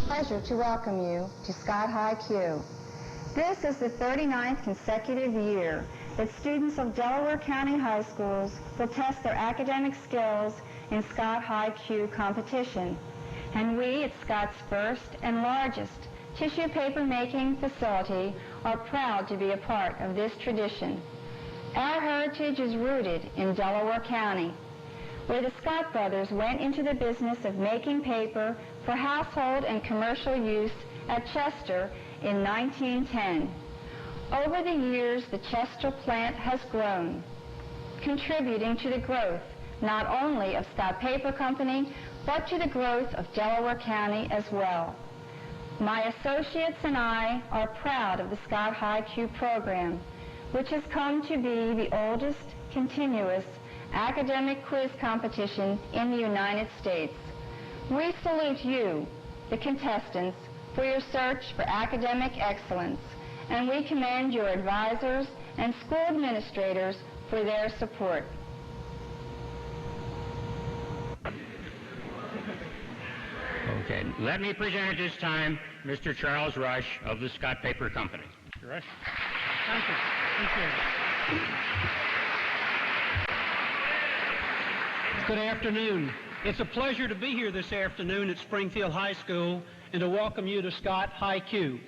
pleasure to welcome you to Scott Hi-Q. This is the 39th consecutive year that students of Delaware County high schools will test their academic skills in Scott Hi-Q competition. And we at Scott's first and largest tissue paper making facility are proud to be a part of this tradition. Our heritage is rooted in Delaware County, where the Scott brothers went into the business of making paper for household and commercial use at Chester in 1910. Over the years, the Chester plant has grown, contributing to the growth not only of Scott Paper Company, but to the growth of Delaware County as well. My associates and I are proud of the Scott Hi-Q program, which has come to be the oldest continuous academic quiz competition in the United States. We salute you, the contestants, for your search for academic excellence, and we commend your advisors and school administrators for their support. Okay, let me present at this time Mr. Charles Rush of the Scott Paper Company. Mr. Rush. Thank you. Appreciate it. Good afternoon. It's a pleasure to be here this afternoon at Springfield High School and to welcome you to Scott Hi-Q.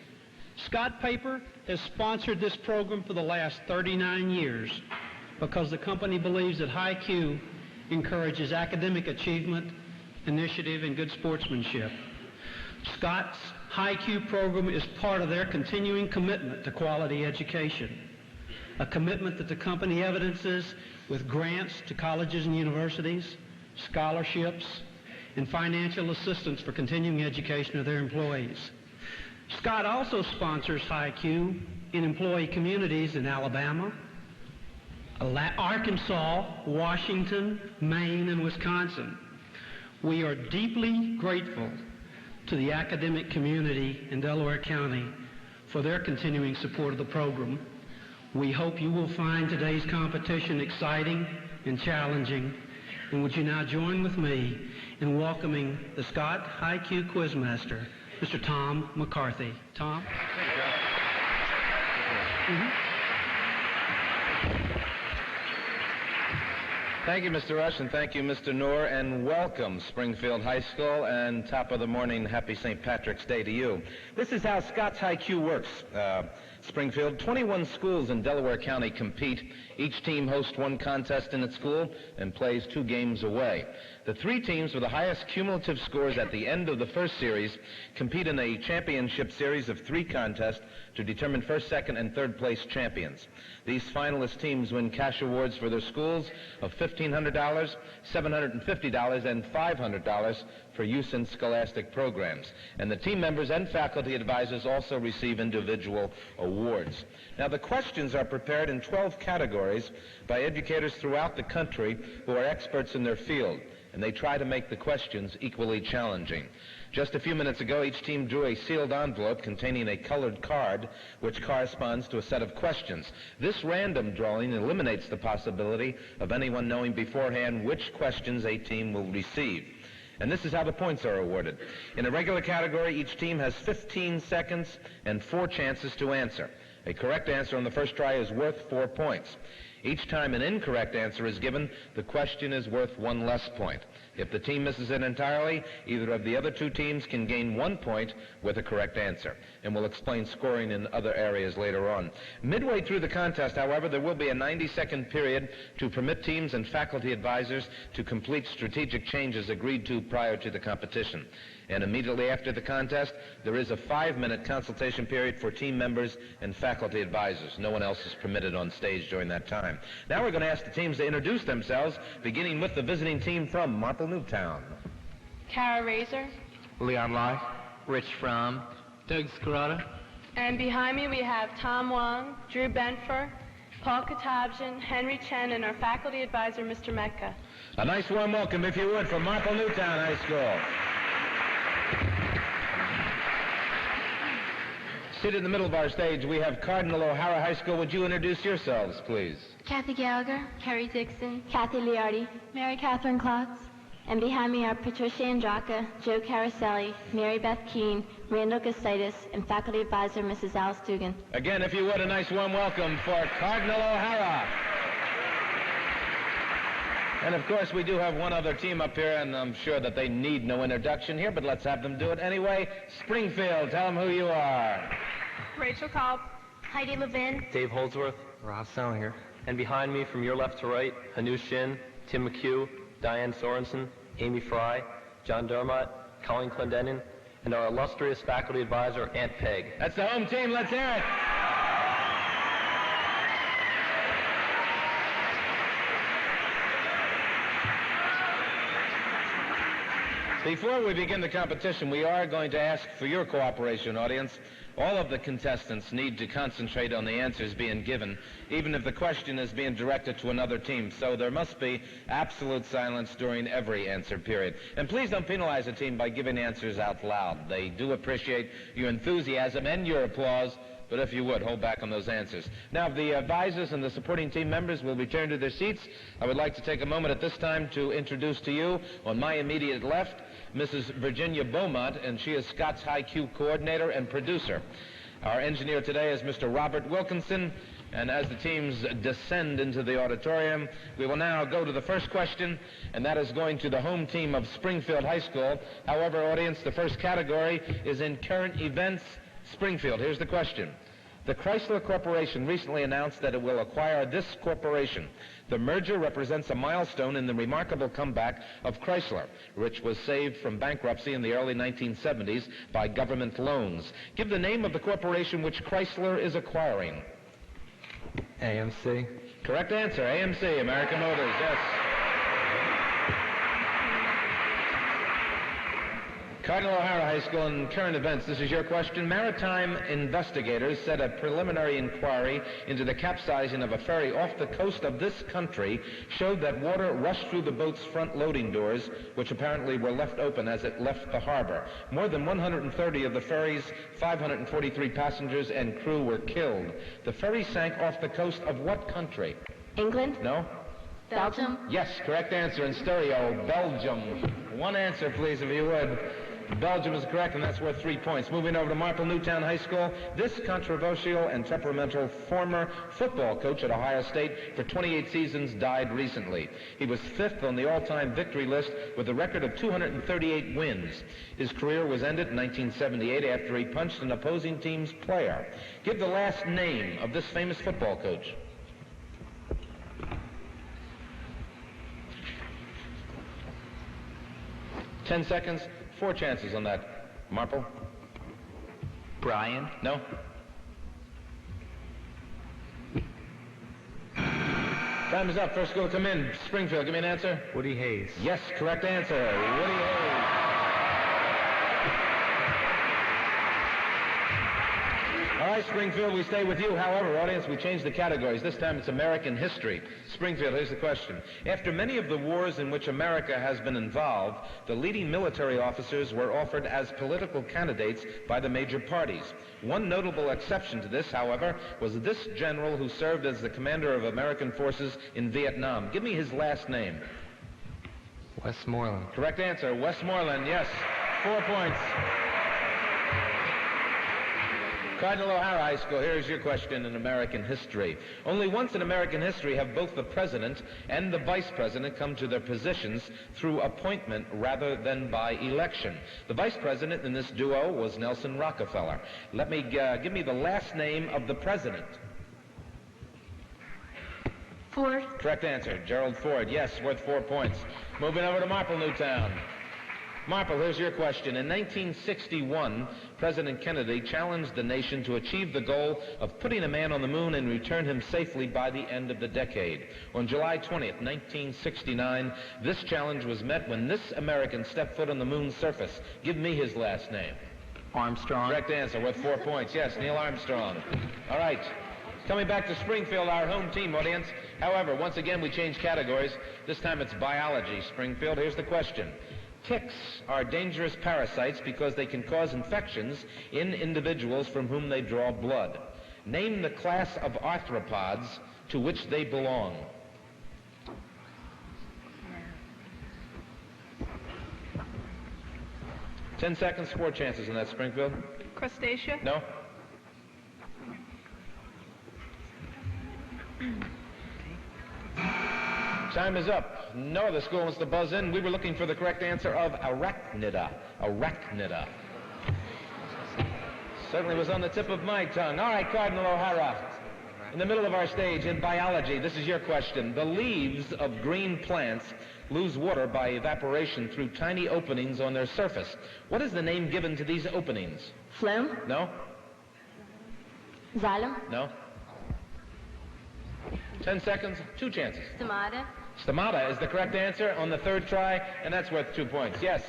Scott Paper has sponsored this program for the last 39 years because the company believes that Hi-Q encourages academic achievement, initiative, and good sportsmanship. Scott's Hi-Q program is part of their continuing commitment to quality education, a commitment that the company evidences with grants to colleges and universities, scholarships, and financial assistance for continuing education of their employees. Scott also sponsors Hi-Q in employee communities in Alabama, Arkansas, Washington, Maine, and Wisconsin. We are deeply grateful to the academic community in Delaware County for their continuing support of the program. We hope you will find today's competition exciting and challenging. And would you now join with me in welcoming the Scott Hi-Q Quizmaster, Mr. Tom McCarthy. Tom? Thank you, Mr. Rush, and thank you, Mr. Noor, and welcome, Springfield High School, and top of the morning, happy St. Patrick's Day to you. This is how Scott's Hi-Q works. Springfield, 21 schools in Delaware County compete. Each team hosts one contest in its school and plays 2 games away. The 3 teams with the highest cumulative scores at the end of the first series compete in a championship series of 3 contests to determine first, second, and third place champions. These finalist teams win cash awards for their schools of $1,500, $750, and $500 for use in scholastic programs. And the team members and faculty advisors also receive individual awards. Now, the questions are prepared in 12 categories by educators throughout the country who are experts in their field, and they try to make the questions equally challenging. Just a few minutes ago, each team drew a sealed envelope containing a colored card which corresponds to a set of questions. This random drawing eliminates the possibility of anyone knowing beforehand which questions a team will receive. And this is how the points are awarded. In a regular category, each team has 15 seconds and 4 chances to answer. A correct answer on the first try is worth 4 points. Each time an incorrect answer is given, the question is worth 1 less point. If the team misses it entirely, either of the other 2 teams can gain 1 point with a correct answer. And we'll explain scoring in other areas later on. Midway through the contest, however, there will be a 90-second period to permit teams and faculty advisors to complete strategic changes agreed to prior to the competition. And immediately after the contest, there is a 5-minute consultation period for team members and faculty advisors. No one else is permitted on stage during that time. Now we're going to ask the teams to introduce themselves, beginning with the visiting team from Marple, Newtown. Kara Razor. Leon Lai. Rich Fromm. Doug Scarata. And behind me we have Tom Wong, Drew Benfer, Paul Katabjian, Henry Chen, and our faculty advisor, Mr. Mecca. A nice warm welcome, if you would, from Marple, Newtown High School. Seated in the middle of our stage, we have Cardinal O'Hara High School. Would you introduce yourselves, please? Kathy Gallagher, Carrie Dixon, Kathy Liardi, Mary Catherine Klotz. And behind me are Patricia Andraka, Joe Caroselli, Mary Beth Keene, Randall Gustitis, and faculty advisor Mrs. Alice Dugan. Again, if you would, a nice warm welcome for Cardinal O'Hara. And of course, we do have one other team up here, and I'm sure that they need no introduction here, but let's have them do it anyway. Springfield, tell them who you are. Rachel Cobb. Heidi Levin. Dave Holdsworth. Rob Salinger. And behind me, from your left to right, Hanu Shin, Tim McHugh, Diane Sorensen, Amy Fry, John Dermott, Colleen Clendenin, and our illustrious faculty advisor, Aunt Peg. That's the home team. Let's hear it. Before we begin the competition, we are going to ask for your cooperation, audience. All of the contestants need to concentrate on the answers being given, even if the question is being directed to another team. So there must be absolute silence during every answer period. And please don't penalize a team by giving answers out loud. They do appreciate your enthusiasm and your applause, but if you would, hold back on those answers. Now, the advisors and the supporting team members will return to their seats. I would like to take a moment at this time to introduce to you, on my immediate left, Mrs. Virginia Beaumont, and she is Scott's Hi-Q coordinator and producer. Our engineer today is Mr. Robert Wilkinson, and as the teams descend into the auditorium, we will now go to the first question, and that is going to the home team of Springfield High School. However, audience, the first category is in current events. Springfield, here's the question. The Chrysler Corporation recently announced that it will acquire this corporation. The merger represents a milestone in the remarkable comeback of Chrysler, which was saved from bankruptcy in the early 1970s by government loans. Give the name of the corporation which Chrysler is acquiring. AMC. Correct answer, AMC, American Motors, yes. Cardinal O'Hara High School in current events. This is your question. Maritime investigators said a preliminary inquiry into the capsizing of a ferry off the coast of this country showed that water rushed through the boat's front loading doors, which apparently were left open as it left the harbor. More than 130 of the ferry's 543 passengers and crew were killed. The ferry sank off the coast of what country? England. No? Belgium. Yes, correct answer in stereo, Belgium. One answer, please, if you would. Belgium is correct, and that's worth 3 points. Moving over to Marple, Newtown High School. This controversial and temperamental former football coach at Ohio State for 28 seasons died recently. He was 5th on the all-time victory list with a record of 238 wins. His career was ended in 1978 after he punched an opposing team's player. Give the last name of this famous football coach. Ten seconds. 4 chances on that. Marple? Brian. No? Time is up. First school to come in. Springfield, give me an answer. Woody Hayes. Yes, correct answer. Woody Hayes. All right, Springfield, we stay with you. However, audience, we change the categories. This time it's American history. Springfield, here's the question. After many of the wars in which America has been involved, the leading military officers were offered as political candidates by the major parties. One notable exception to this, however, was this general who served as the commander of American forces in Vietnam. Give me his last name. Westmoreland. Correct answer, Westmoreland, yes. 4 points. Cardinal O'Hara High School, here is your question in American history. Only once in American history have both the president and the vice president come to their positions through appointment rather than by election. The vice president in this duo was Nelson Rockefeller. Give me the last name of the president. Ford. Correct answer, Gerald Ford. Yes, worth 4 points. Moving over to Marple, Newtown. Marple, here's your question. In 1961, President Kennedy challenged the nation to achieve the goal of putting a man on the moon and return him safely by the end of the decade. On July 20th, 1969, this challenge was met when this American stepped foot on the moon's surface. Give me his last name. Armstrong. Correct answer, worth 4 points. Yes, Neil Armstrong. All right. Coming back to Springfield, our home team, audience. However, once again, we change categories. This time it's biology. Springfield, here's the question. Ticks are dangerous parasites because they can cause infections in individuals from whom they draw blood. Name the class of arthropods to which they belong. 10 seconds, 4 chances in that, Springfield. Crustacea. No? Time is up. No other school wants to buzz in. We were looking for the correct answer of arachnida. Arachnida. Certainly was on the tip of my tongue. All right, Cardinal O'Hara. In the middle of our stage in biology, this is your question. The leaves of green plants lose water by evaporation through tiny openings on their surface. What is the name given to these openings? Phloem. No? Xylem. No? 10 seconds, 2 chances. Stomata. Stomata is the correct answer on the third try, and that's worth 2 points. Yes.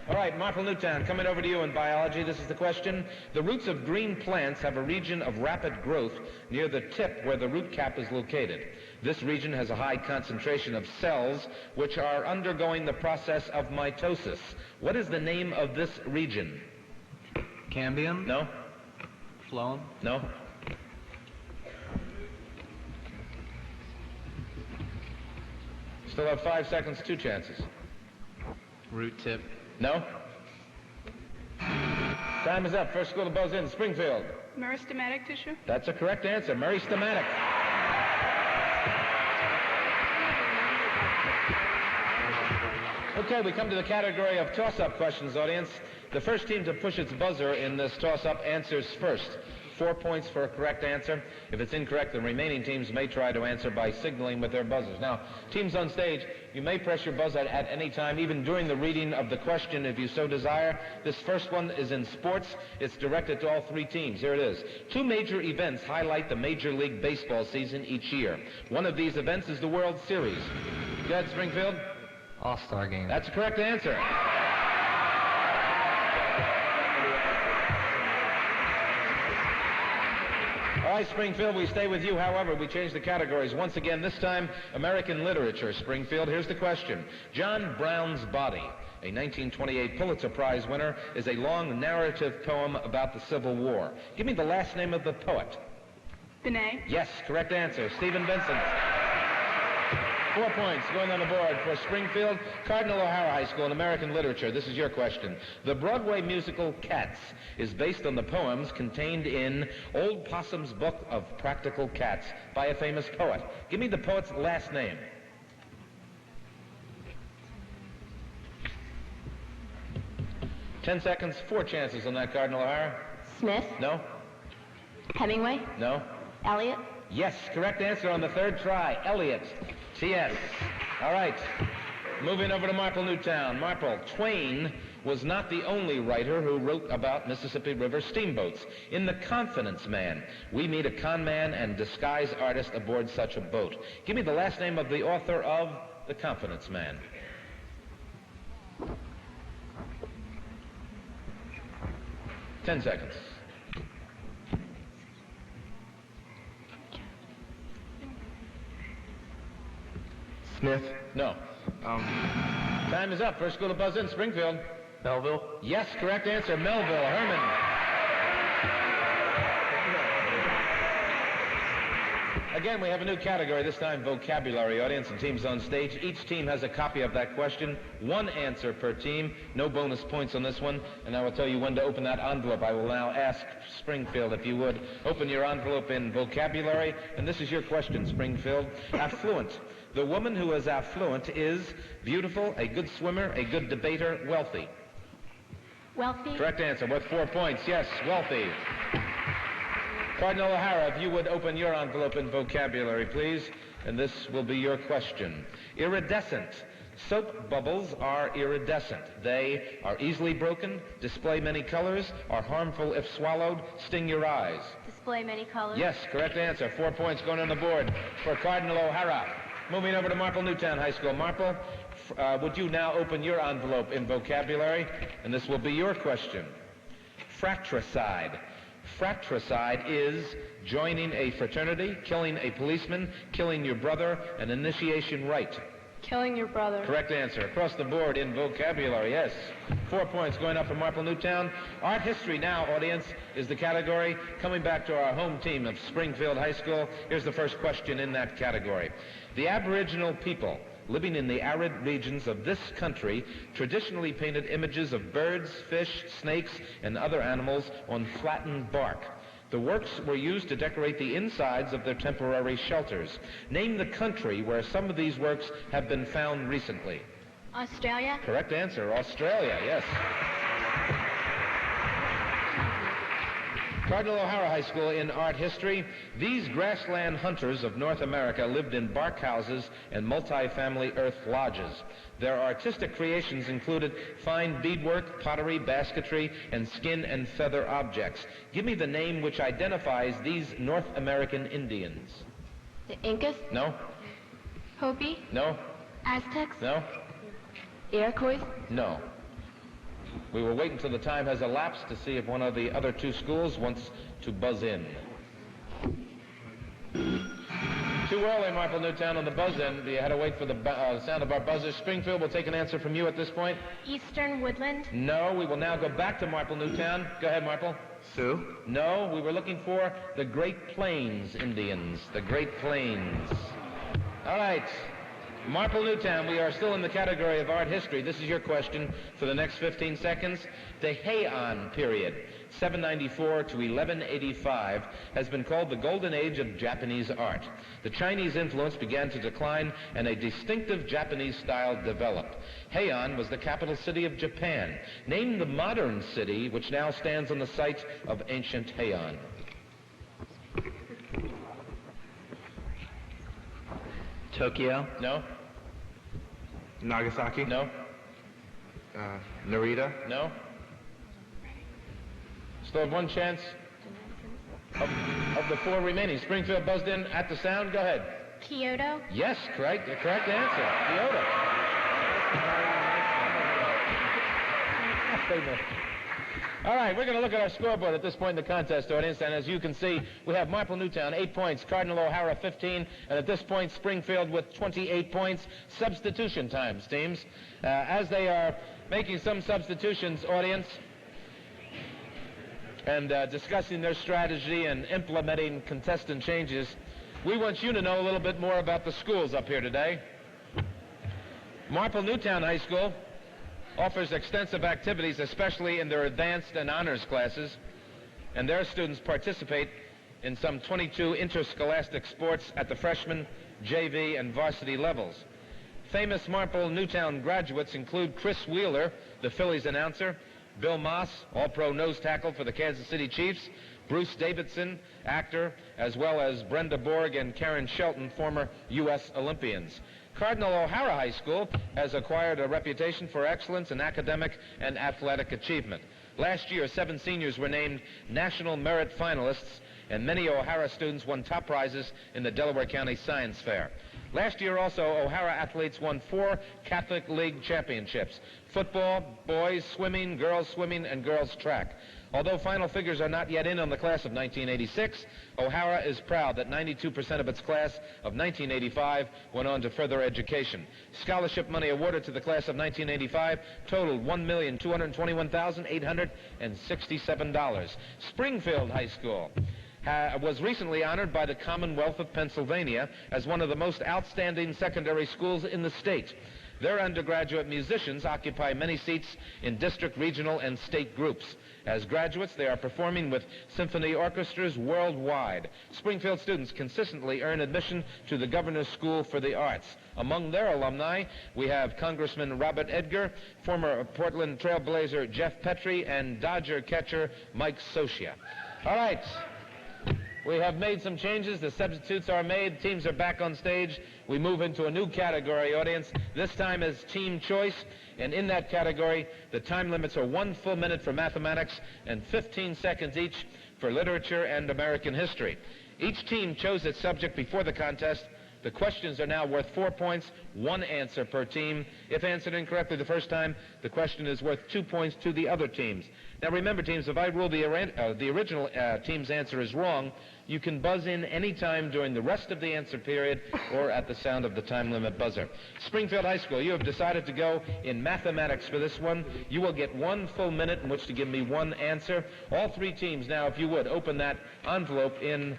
All right, Marple, Newtown, coming over to you in biology. This is the question. The roots of green plants have a region of rapid growth near the tip where the root cap is located. This region has a high concentration of cells which are undergoing the process of mitosis. What is the name of this region? Cambium? No? Phloem? No? Still have 5 seconds, 2 chances. Root tip? No? Time is up. First school to buzz in, Springfield. Meristematic tissue. That's a correct answer. Meristematic. Okay, we come to the category of toss-up questions, audience. The first team to push its buzzer in this toss-up answers first. 4 points for a correct answer. If it's incorrect, the remaining teams may try to answer by signaling with their buzzers. Now, teams on stage, you may press your buzzer at any time, even during the reading of the question, if you so desire. This first one is in sports. It's directed to all 3 teams. Here it is. 2 major events highlight the Major League Baseball season each year. One of these events is the World Series. Go ahead, Springfield. All-Star game. That's a correct answer. All right, Springfield, we stay with you. However, we change the categories. Once again, this time, American literature, Springfield. Here's the question. John Brown's Body, a 1928 Pulitzer Prize winner, is a long narrative poem about the Civil War. Give me the last name of the poet. Benet. Yes, correct answer. Stephen Vincent. 4 points going on the board for Springfield. Cardinal O'Hara High School in American literature. This is your question. The Broadway musical Cats is based on the poems contained in Old Possum's Book of Practical Cats by a famous poet. Give me the poet's last name. Ten seconds, 4 chances on that, Cardinal O'Hara. Smith. No? Hemingway. No? Eliot. Yes, correct answer on the third try. Eliot. T.S. All right. Moving over to Marple, Newtown. Marple, Twain was not the only writer who wrote about Mississippi River steamboats. In The Confidence Man, we meet a con man and disguise artist aboard such a boat. Give me the last name of the author of The Confidence Man. Ten seconds. Smith? No. Time is up. First school to buzz in, Springfield. Melville? Yes, correct answer. Melville. Herman. Again, we have a new category, this time vocabulary, audience and teams on stage. Each team has a copy of that question. 1 answer per team. No bonus points on this one. And I will tell you when to open that envelope. I will now ask Springfield, if you would, open your envelope in vocabulary. And this is your question, Springfield. Affluent. The woman who is affluent is beautiful, a good swimmer, a good debater, wealthy. Wealthy. Correct answer, worth 4 points. Yes, wealthy. Cardinal O'Hara, if you would open your envelope in vocabulary, please. And this will be your question. Iridescent. Soap bubbles are iridescent. They are easily broken, display many colors, are harmful if swallowed, sting your eyes. Display many colors. Yes, correct answer. 4 points going on the board for Cardinal O'Hara. Moving over to Marple Newtown High School. Marple, would you now open your envelope in vocabulary? And this will be your question. Fratricide. Fratricide is joining a fraternity, killing a policeman, killing your brother, an initiation rite. Killing your brother. Correct answer. Across the board in vocabulary, yes. 4 points going up for Marple Newtown. Art history now, audience, is the category. Coming back to our home team of Springfield High School, here's the first question in that category. The Aboriginal people living in the arid regions of this country traditionally painted images of birds, fish, snakes, and other animals on flattened bark. The works were used to decorate the insides of their temporary shelters. Name the country where some of these works have been found recently. Australia. Correct answer, Australia, yes. Cardinal O'Hara High School in art history. These grassland hunters of North America lived in bark houses and multi-family earth lodges. Their artistic creations included fine beadwork, pottery, basketry, and skin and feather objects. Give me the name which identifies these North American Indians. The Incas. No? Hopi. No? Aztecs. No? Iroquois. No. We will wait until the time has elapsed to see if one of the other two schools wants to buzz in. Too early, Marple, Newtown, on the buzz-in. You had to wait for the sound of our buzzer. Springfield will take an answer from you at this point. Eastern Woodland. No, we will now go back to Marple, Newtown. Go ahead, Marple. Sioux. No, we were looking for the Great Plains Indians. The Great Plains. All right. Marple, Newtown, we are still in the category of art history. This is your question for the next 15 seconds. The Heian period, 794 to 1185, has been called the golden age of Japanese art. The Chinese influence began to decline and a distinctive Japanese style developed. Heian was the capital city of Japan. Name the modern city which now stands on the site of ancient Heian. Tokyo. No? Nagasaki. No? Narita. No? Still have one chance of the four remaining. Springfield buzzed in at the sound. Go ahead. Kyoto. Yes, correct. The correct answer. Kyoto. All right, we're going to look at our scoreboard at this point in the contest, audience, and as you can see, we have Marple Newtown 8 points, Cardinal O'Hara 15, and at this point, Springfield with 28 points. Substitution times, teams. As they are making some substitutions, audience, and discussing their strategy and implementing contestant changes, we want you to know a little bit more about the schools up here today. Marple Newtown High School offers extensive activities, especially in their advanced and honors classes, and their students participate in some 22 interscholastic sports at the freshman, JV, and varsity levels. Famous Marple Newtown graduates include Chris Wheeler, the Phillies announcer, Bill Moss, all-pro nose tackle for the Kansas City Chiefs, Bruce Davidson, actor, as well as Brenda Borg and Karen Shelton, former U.S. Olympians. Cardinal O'Hara High School has acquired a reputation for excellence in academic and athletic achievement. Last year, 7 seniors were named National Merit Finalists, and many O'Hara students won top prizes in the Delaware County Science Fair. Last year also, O'Hara athletes won 4 Catholic League championships: football, boys swimming, and girls track. Although final figures are not yet in on the class of 1986, O'Hara is proud that 92% of its class of 1985 went on to further education. Scholarship money awarded to the class of 1985 totaled $1,221,867. Springfield High School was recently honored by the Commonwealth of Pennsylvania as one of the most outstanding secondary schools in the state. Their undergraduate musicians occupy many seats in district, regional, and state groups. As graduates, they are performing with symphony orchestras worldwide. Springfield students consistently earn admission to the Governor's School for the Arts. Among their alumni, we have Congressman Robert Edgar, former Portland Trailblazer Jeff Petrie, and Dodger catcher Mike Socia. All right. We have made some changes. The substitutes are made. Teams are back on stage. We move into a new category, audience. This time is team choice. And in that category, the time limits are 1 full minute for mathematics and 15 seconds each for literature and American history. Each team chose its subject before the contest. The questions are now worth 4 points, 1 answer per team. If answered incorrectly the first time, the question is worth 2 points to the other teams. Now remember, teams, if I rule the original team's answer is wrong, you can buzz in any time during the rest of the answer period or at the sound of the time limit buzzer. Springfield High School, you have decided to go in mathematics for this one. You will get 1 full minute in which to give me 1 answer. All 3 teams now, if you would, open that envelope in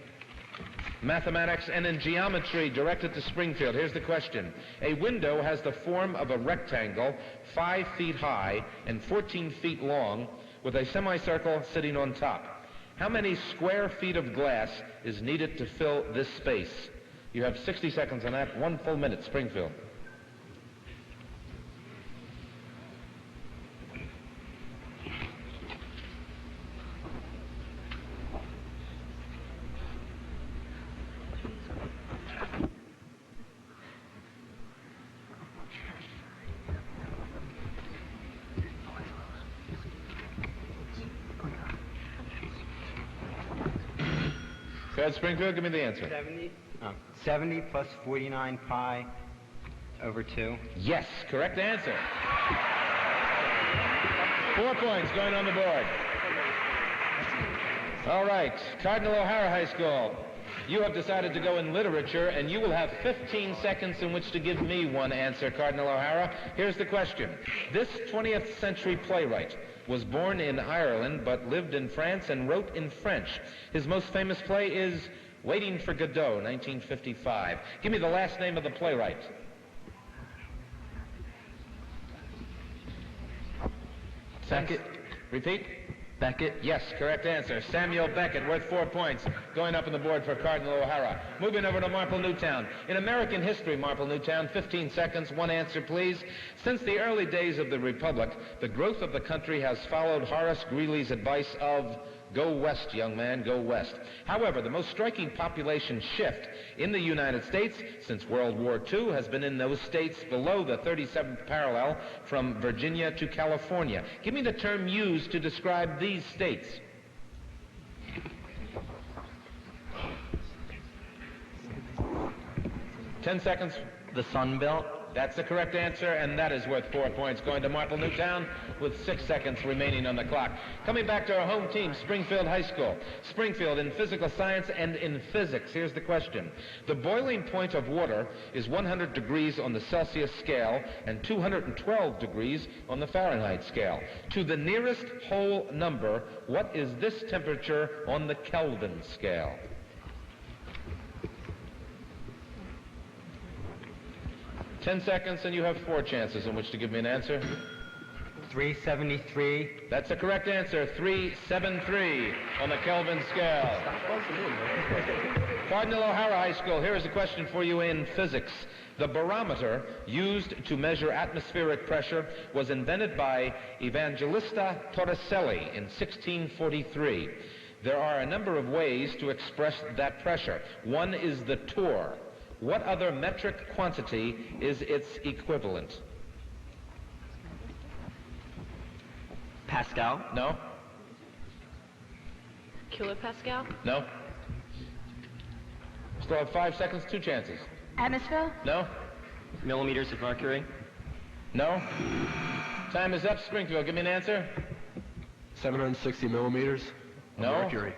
mathematics, and in geometry directed to Springfield. Here's the question. A window has the form of a rectangle 5 feet high and 14 feet long with a semicircle sitting on top. How many square feet of glass is needed to fill this space? You have 60 seconds on that. 1 full minute, Springfield. Go ahead, Springfield, give me the answer. 70 plus 49 pi over 2. Yes, correct answer. 4 points going on the board. All right, Cardinal O'Hara High School. You have decided to go in literature, and you will have 15 seconds in which to give me one answer, Cardinal O'Hara. Here's the question. This 20th century playwright was born in Ireland but lived in France and wrote in French. His most famous play is Waiting for Godot, 1955. Give me the last name of the playwright. Beckett. Repeat. Beckett. Yes, correct answer. Samuel Beckett, worth 4 points, going up on the board for Cardinal O'Hara. Moving over to Marple, Newtown. In American history, Marple, Newtown, 15 seconds, one answer, please. Since the early days of the Republic, the growth of the country has followed Horace Greeley's advice of go west, young man, go west. However, the most striking population shift in the United States since World War II has been in those states below the 37th parallel from Virginia to California. Give me the term used to describe these states. Ten seconds. The Sun Belt. That's the correct answer, and that is worth 4 points. Going to Marple, Newtown, with 6 seconds remaining on the clock. Coming back to our home team, Springfield High School. Springfield in physical science and in physics. Here's the question. The boiling point of water is 100 degrees on the Celsius scale and 212 degrees on the Fahrenheit scale. To the nearest whole number, what is this temperature on the Kelvin scale? Ten seconds, and you have 4 chances in which to give me an answer. 373. That's the correct answer, 373 on the Kelvin scale. Cardinal O'Hara High School, here is a question for you in physics. The barometer used to measure atmospheric pressure was invented by Evangelista Torricelli in 1643. There are a number of ways to express that pressure. One is the torr. What other metric quantity is its equivalent? Pascal. No? Kilopascal? No? Still have 5 seconds, 2 chances. Atmosphere? No? Millimeters of mercury. No? Time is up. Springfield, give me an answer. 760 millimeters of No? mercury.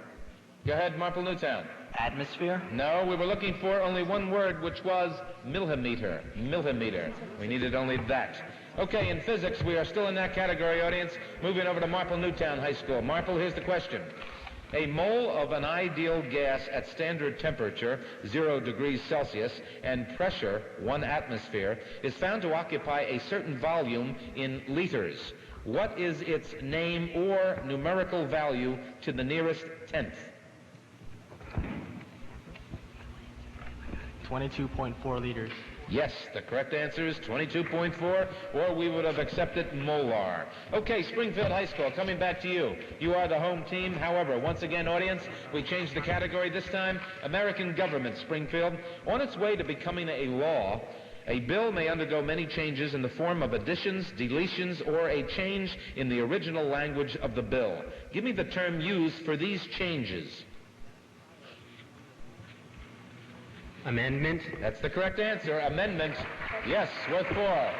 Go ahead, Marple, Newtown. Atmosphere. No, we were looking for only one word, which was millimeter. Millimeter. We needed only that. Okay, in physics, we are still in that category, audience. Moving over to Marple, Newtown High School. Marple, here's the question. A mole of an ideal gas at standard temperature, 0 degrees Celsius, and pressure, 1 atmosphere, is found to occupy a certain volume in liters. What is its name or numerical value to the nearest tenth? 22.4 liters. Yes, the correct answer is 22.4, or we would have accepted molar. Okay, Springfield High School, coming back to you. You are the home team. However, once again, audience, we changed the category this time. American government, Springfield. On its way to becoming a law, a bill may undergo many changes in the form of additions, deletions, or a change in the original language of the bill. Give me the term used for these changes. Amendment. That's the correct answer. Amendment. Yes, worth 4.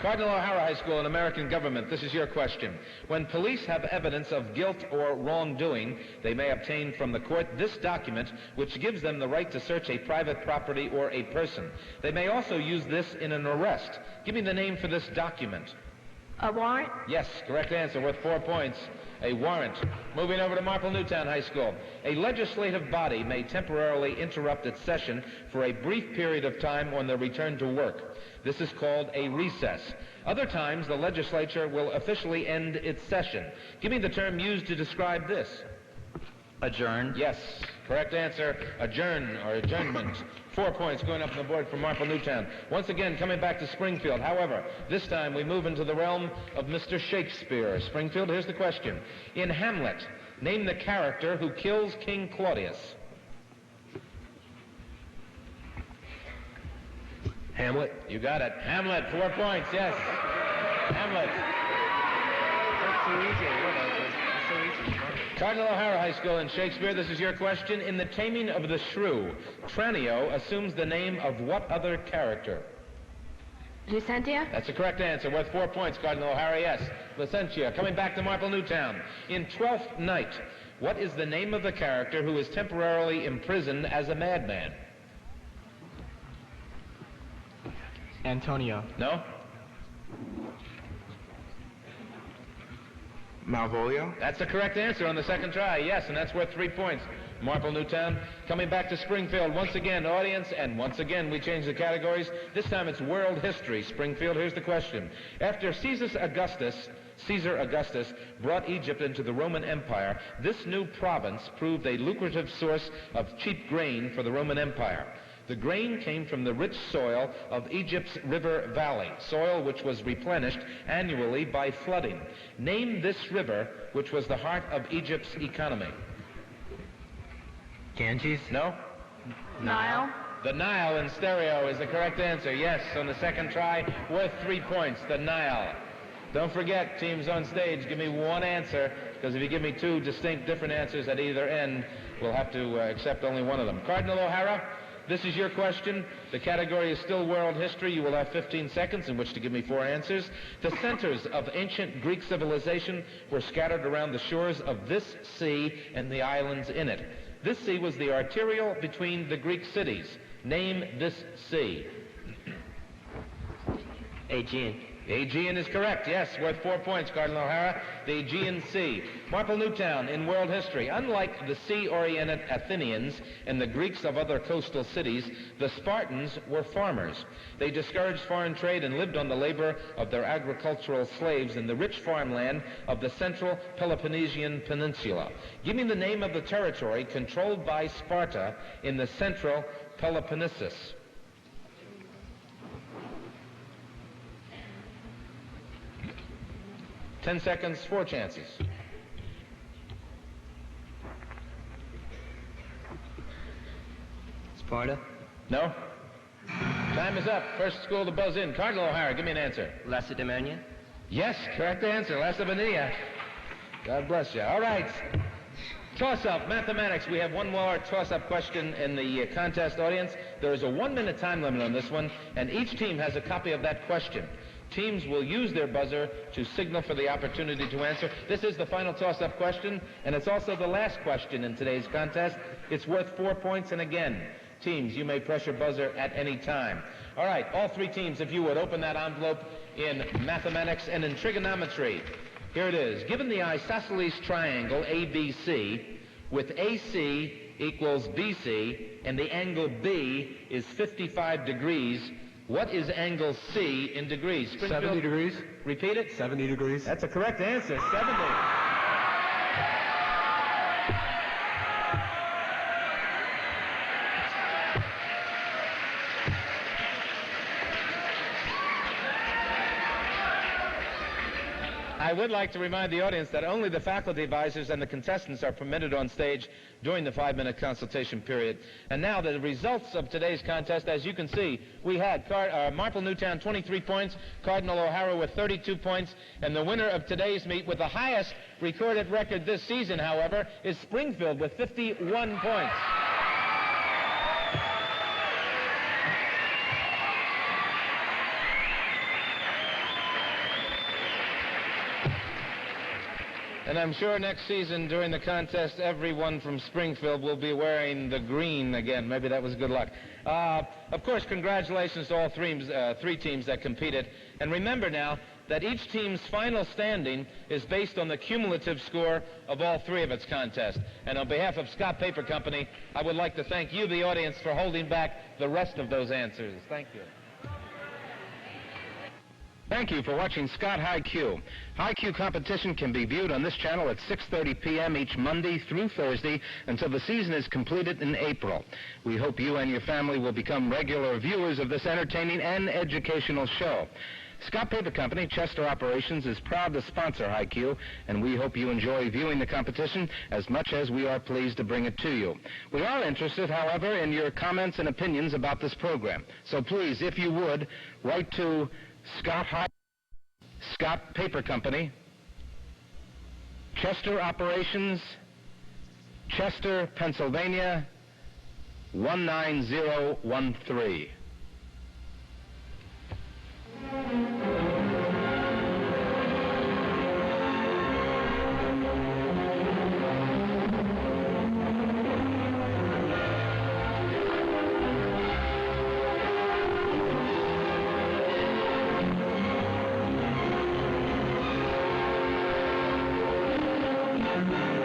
Cardinal O'Hara High School in American government, this is your question. When police have evidence of guilt or wrongdoing, they may obtain from the court this document, which gives them the right to search a private property or a person. They may also use this in an arrest. Give me the name for this document. A warrant? Yes, correct answer, worth 4 points. a warrant. Moving over to Marple Newtown High School. A legislative body may temporarily interrupt its session for a brief period of time on their return to work. This is called a recess. Other times, the legislature will officially end its session. Give me the term used to describe this. Adjourn. Yes, correct answer, adjourn or adjournment. 4 points going up on the board for Marple Newtown. Once again, coming back to Springfield. However, this time we move into the realm of Mr. Shakespeare. Springfield, here's the question. In Hamlet, name the character who kills King Claudius. Hamlet. You got it. Hamlet, 4 points, yes. Hamlet. That's so easy. Cardinal O'Hara High School in Shakespeare, this is your question. In The Taming of the Shrew, Tranio assumes the name of what other character? Lucentia? That's the correct answer, worth 4 points, Cardinal O'Hara, yes. Lucentia. Coming back to Marple Newtown. In Twelfth Night, what is the name of the character who is temporarily imprisoned as a madman? Antonio. No? Malvolio. That's the correct answer on the second try, yes, and that's worth 3 points. Marple Newtown. Coming back to Springfield, once again, audience, and once again we change the categories. This time it's world history. Springfield, here's the question. After Caesar Augustus brought Egypt into the Roman Empire, this new province proved a lucrative source of cheap grain for the Roman Empire. The grain came from the rich soil of Egypt's river valley, soil which was replenished annually by flooding. Name this river, which was the heart of Egypt's economy. Ganges. No? Nile? The Nile in stereo is the correct answer. Yes, on the second try, worth 3 points, the Nile. Don't forget, teams on stage, give me one answer, because if you give me two distinct different answers at either end, we'll have to accept only one of them. Cardinal O'Hara, this is your question. The category is still world history. You will have 15 seconds in which to give me 4 answers. The centers of ancient Greek civilization were scattered around the shores of this sea and the islands in it. This sea was the arterial between the Greek cities. Name this sea. Aegean. Aegean is correct, yes, worth 4 points, Cardinal O'Hara. The Aegean Sea. Marple Newtown in world history. Unlike the sea-oriented Athenians and the Greeks of other coastal cities, the Spartans were farmers. They discouraged foreign trade and lived on the labor of their agricultural slaves in the rich farmland of the central Peloponnesian Peninsula. Give me the name of the territory controlled by Sparta in the central Peloponnesus. Ten seconds, 4 chances. Sparta. No? Time is up. First school to buzz in. Cardinal O'Hara, give me an answer. Lacedaemonian. Yes, correct answer. Lacedaemon. God bless you. All right. Toss-up, mathematics. We have one more toss-up question in the contest, audience. There is a 1-minute time limit on this one, and each team has a copy of that question. Teams will use their buzzer to signal for the opportunity to answer. This is the final toss-up question, and it's also the last question in today's contest. It's worth 4 points, and again, teams, you may press your buzzer at any time. All right, all 3 teams, if you would, open that envelope in mathematics and in trigonometry. Here it is. Given the isosceles triangle ABC, with AC equals BC, and the angle B is 55 degrees, what is angle C in degrees? 70 degrees. Repeat it. 70 degrees. That's a correct answer, 70. I would like to remind the audience that only the faculty advisors and the contestants are permitted on stage during the 5-minute consultation period. And now the results of today's contest, as you can see, we had Marple Newtown 23 points, Cardinal O'Hara with 32 points, and the winner of today's meet with the highest recorded record this season, however, is Springfield with 51 points. And I'm sure next season during the contest, everyone from Springfield will be wearing the green again. Maybe that was good luck. Of course, congratulations to all three teams that competed. And remember now, that each team's final standing is based on the cumulative score of all three of its contests. And on behalf of Scott Paper Company, I would like to thank you, the audience, for holding back the rest of those answers. Thank you. Thank you for watching Scott Hi-Q. Hi-Q competition can be viewed on this channel at 6:30 p.m. each Monday through Thursday until the season is completed in April. We hope you and your family will become regular viewers of this entertaining and educational show. Scott Paper Company, Chester Operations, is proud to sponsor Hi-Q, and we hope you enjoy viewing the competition as much as we are pleased to bring it to you. We are interested, however, in your comments and opinions about this program. So please, if you would, write to Scott Paper Company, Chester Operations, Chester, Pennsylvania, 19013.